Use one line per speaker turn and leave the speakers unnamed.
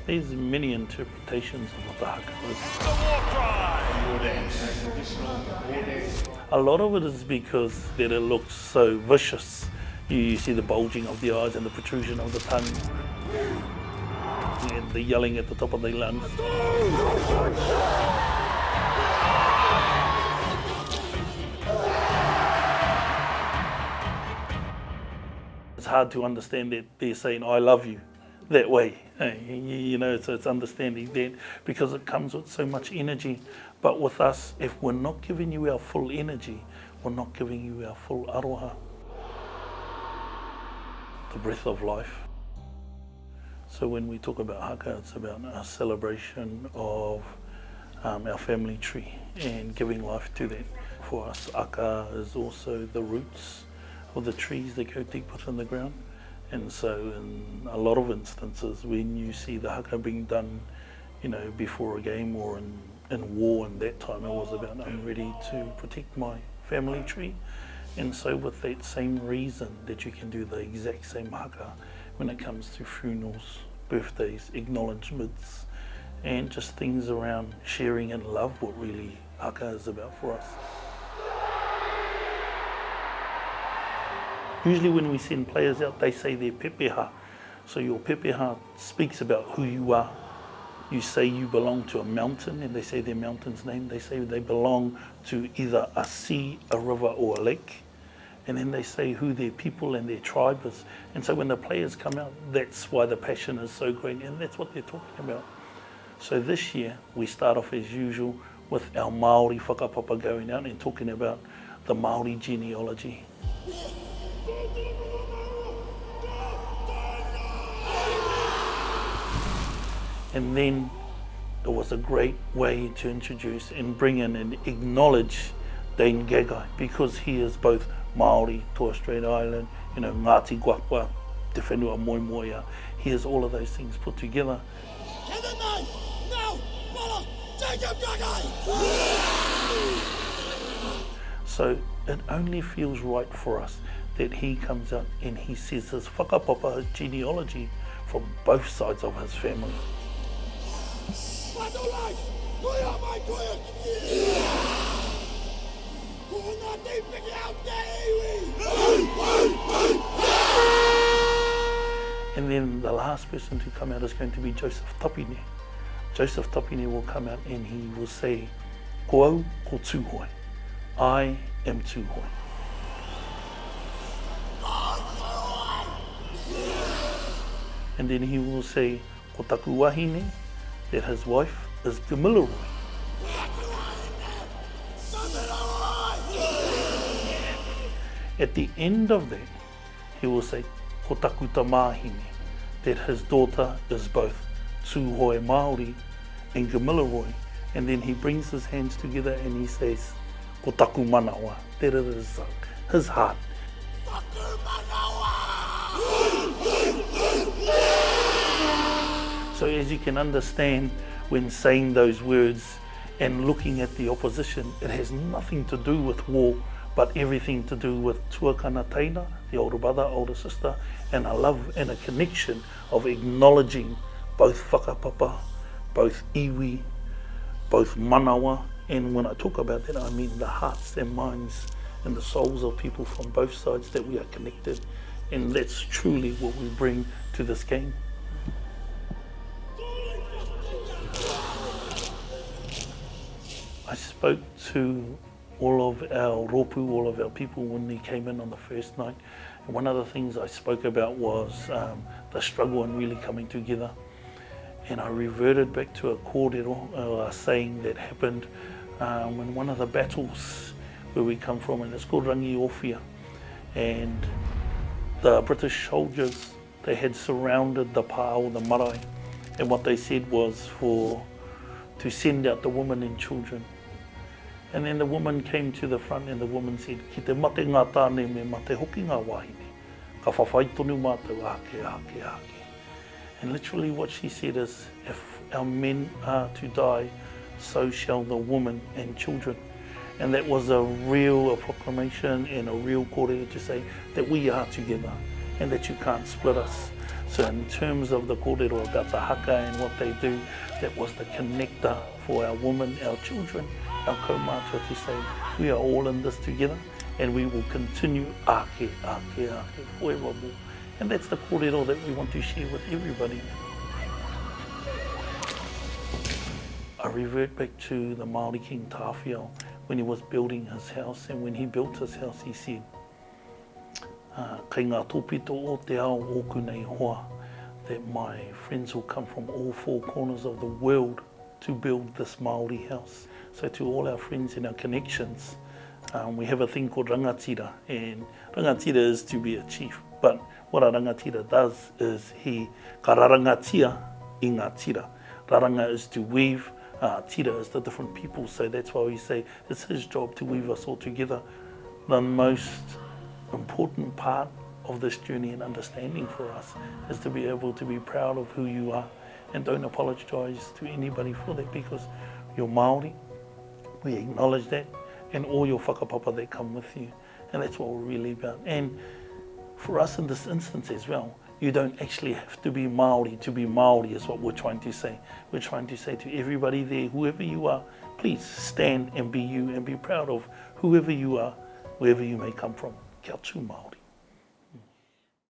There's many interpretations of what the haka is. A lot of it is because that it looks so vicious. You see the bulging of the eyes and the protrusion of the tongue and the yelling at the top of their lungs. It's hard to understand that they're saying, I love you, that way. You know, so it's understanding that because it comes with so much energy. But with us, if we're not giving you our full energy, we're not giving you our full aroha, the breath of life. So when we talk about haka, it's about a celebration of our family tree and giving life to that. For us, aka is also the roots of the trees that go deep within the ground. And so in a lot of instances, when you see the haka being done, you know, before a game or in war, and that time it was about, I'm ready to protect my family tree. And so with that same reason that you can do the exact same haka when it comes to funerals, birthdays, acknowledgements, and just things around sharing and love, what really haka is about for us. Usually when we send players out, they say their pepeha. So your pepeha speaks about who you are. You say you belong to a mountain, and they say their mountain's name. They say they belong to either a sea, a river, or a lake. And then they say who their people and their tribe is. And so when the players come out, that's why the passion is so great, and that's what they're talking about. So this year, we start off as usual with our Māori whakapapa going out and talking about the Māori genealogy. And then it was a great way to introduce and bring in and acknowledge Dane Gagai, because he is both Māori, Torres Strait Island, you know, Ngāti Guakua, Te Whenua Moemoeā. He has all of those things put together. So it only feels right for us that he comes out and he says his whakapapa, his genealogy from both sides of his family. And then the last person to come out is going to be Joseph Tapine. Joseph Tapine will come out and he will say, Ko au, ko tūhoi. I am tūhoi. And then he will say, Ko taku wahine, that his wife is Genealogy. At the end of that, he will say, Ko taku tamāhine, that his daughter is both tūhoi Māori and Genealogy. And then he brings his hands together and he says, Ko taku manawa, that it is his heart. So as you can understand, when saying those words and looking at the opposition, it has nothing to do with war, but everything to do with tuakana teina, the older brother, older sister, and a love and a connection of acknowledging both whakapapa, both iwi, both manawa. And when I talk about that, I mean the hearts and minds and the souls of people from both sides, that we are connected. And that's truly what we bring to this game. I spoke to all of our ropu, all of our people when they came in on the first night. And one of the things I spoke about was the struggle and really coming together. And I reverted back to a kōrero, a saying that happened in one of the battles where we come from, and it's called Rangi Ofia. And the British soldiers, they had surrounded the pāo, the marae, and what they said was to send out the women and children. And then the woman came to the front and the woman said, Ki te mate ngā tāne me mate hoki ngā wahine, ka whawhai tonu mātou ake, ake, ake. And literally what she said is, if our men are to die, so shall the women and children. And that was a proclamation and a real kōrero to say that we are together and that you can't split us. So in terms of the kōrero about the haka and what they do, that was the connector for our women, our children, our kaumātua to say, we are all in this together and we will continue ake forevermore. And that's the kōrero that we want to share with everybody. I revert back to the Māori King Tāwhiao when he was building his house, and when he built his house he said, kei ngā tōpito o te ao oku nei hoa, that my friends will come from all four corners of the world to build this Māori house. So to all our friends and our connections, we have a thing called rangatira, and rangatira is to be a chief, but what a rangatira does is he ka rarangatia I ngā tira. Raranga is to weave, tira is the different people, so that's why we say it's his job to weave us all together. The most important part of this journey and understanding for us is to be able to be proud of who you are and don't apologise to anybody for that, because you're Māori, we acknowledge that, and all your whakapapa that come with you, and that's what we're really about. And for us in this instance as well, you don't actually have to be Māori is what we're trying to say. We're trying to say to everybody there, whoever you are, please stand and be you and be proud of whoever you are, wherever you may come from. Kia tū Māori.